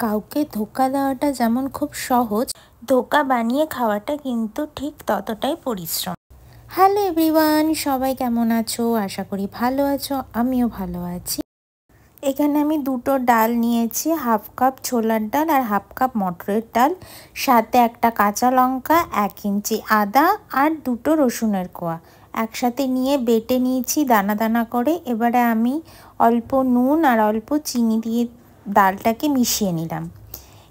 কাউকে ধোকা দেওয়াটা যেমন খুব সহজ, ধোকা বানিয়ে খাওয়াটা কিন্তু ঠিক ততটাই পরিশ্রম। হ্যালো এভরিওয়ান, সবাই কেমন আছো? আশা করি ভালো আছো, আমিও ভালো আছি। এখানে আমি দুটো ডাল নিয়েছি, হাফ কাপ ছোলার ডাল আর হাফ কাপ মটরের ডাল, সাথে একটা কাঁচা লঙ্কা, 1 ইঞ্চি আদা আর দুটো রসুনের কোয়া একসাথে নিয়ে বেটে নিয়েছি দানা দানা করে। এবারে আমি অল্প নুন আর অল্প চিনি দিয়ে ডালটাকে মিশিয়ে নিলাম।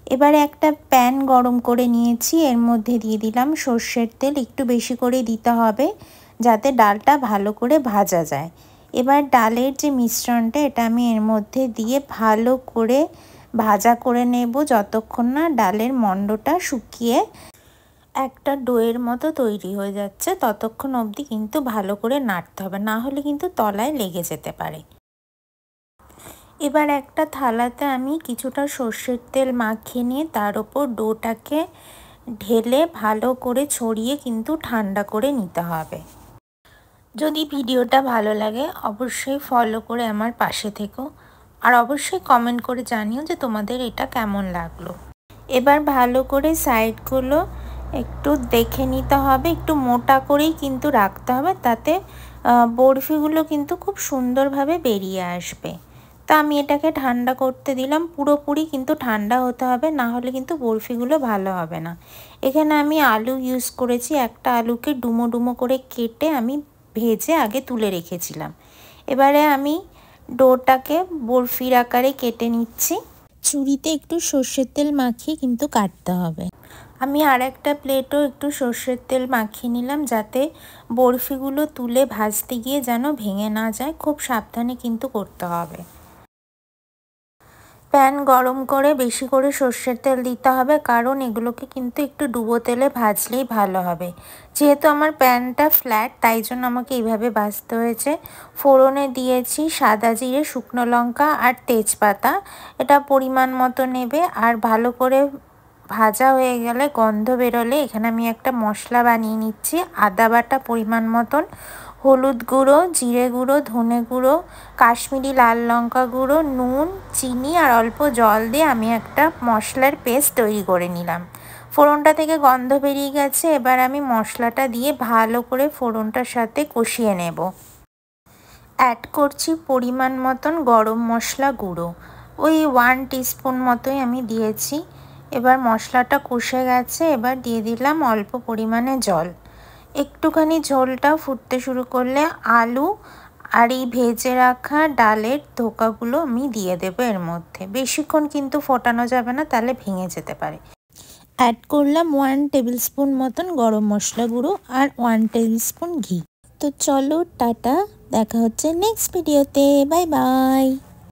এবারে একটা প্যান গরম করে নিয়েছি, এর মধ্যে দিয়ে দিলাম সর্ষের তেল, একটু বেশি করে দিতে হবে যাতে ডালটা ভালো করে ভাজা যায়। এবার ডালের যে মিশ্রণটা, এটা আমি এর মধ্যে দিয়ে ভালো করে ভাজা করে নেব যতক্ষণ না ডালের মণ্ডটা শুকিয়ে একটা ডোয়ের মতো তৈরি হয়ে যাচ্ছে, ততক্ষণ অবধি কিন্তু ভালো করে নাড়তে হবে, না হলে কিন্তু তলায় লেগে যেতে পারে। এবার একটা থালাতে আমি কিছুটা সর্ষের তেল মাখিয়ে নিয়ে তার ওপর ডোটাকে ঢেলে ভালো করে ছড়িয়ে কিন্তু ঠান্ডা করে নিতে হবে। যদি ভিডিওটা ভালো লাগে অবশ্যই ফলো করে আমার পাশে থেকো, আর অবশ্যই কমেন্ট করে জানিও যে তোমাদের এটা কেমন লাগলো। এবার ভালো করে সাইডগুলো একটু দেখে নিতে হবে, একটু মোটা করেই কিন্তু রাখতে হবে, তাতে বরফিগুলো কিন্তু খুব সুন্দরভাবে বেরিয়ে আসবে। তা আমি এটাকে ঠান্ডা করতে দিলাম, পুরোপুরি কিন্তু ঠান্ডা হতে হবে, না হলে কিন্তু বরফিগুলো ভালো হবে না। এখানে আমি আলু ইউজ করেছি, একটা আলুকে ডুমো ডুমো করে কেটে আমি ভেজে আগে তুলে রেখেছিলাম। এবারে আমি ডোটাকে বরফির আকারে কেটে নিচ্ছি। ছুরিতে একটু সর্ষের তেল মাখিয়ে কিন্তু কাটতে হবে। আমি আর একটা প্লেটও একটু সর্ষের তেল মাখিয়ে নিলাম, যাতে বরফিগুলো তুলে ভাজতে গিয়ে যেন ভেঙে না যায়, খুব সাবধানে কিন্তু করতে হবে। প্যান গরম করে বেশি করে সর্ষের তেল দিতে হবে, কারণ এগুলোকে কিন্তু একটু ডুবো তেলে ভাজলেই ভালো হবে। যেহেতু আমার প্যানটা ফ্ল্যাট, তাই জন্য আমাকে এইভাবে ভাজতে হয়েছে। ফোড়নে দিয়েছি সাদা জিরে, শুকনো লঙ্কা আর তেজপাতা, এটা পরিমাণ মতো নেবে। আর ভালো করে ভাজা হয়ে গেলে, গন্ধ বেরোলে, এখানে আমি একটা মশলা বানিয়ে নিচ্ছি। আদা বাটা পরিমাণ মতন, হলুদ গুঁড়ো, জিরে গুঁড়ো, ধনে গুঁড়ো, কাশ্মীরি লাল লঙ্কা গুঁড়ো, নুন, চিনি আর অল্প জল দিয়ে আমি একটা মশলার পেস্ট তৈরি করে নিলাম। ফোড়নটা থেকে গন্ধ বেরিয়ে গেছে, এবার আমি মশলাটা দিয়ে ভালো করে ফোড়নটার সাথে কষিয়ে নেব। অ্যাড করছি পরিমাণ মতন গরম মশলা গুঁড়ো, ওই 1 টিস্পুন মতোই আমি দিয়েছি। এবার মশলাটা কষে গেছে, এবার দিয়ে দিলাম অল্প পরিমাণে জল। একটুখানি ঝোলটা ফুটতে শুরু করলে আলু আর এই ভেজে রাখা ডালের ধোকাগুলো আমি দিয়ে দেবো এর মধ্যে। বেশিক্ষণ কিন্তু ফোটানো যাবে না, তাহলে ভেঙে যেতে পারে। অ্যাড করলাম 1 টেবিল স্পুন মতন গরম মশলা গুঁড়ো আর 1 টেবিল স্পুন ঘি। তো চলো টাটা, দেখা হচ্ছে নেক্সট ভিডিওতে, বাই বাই।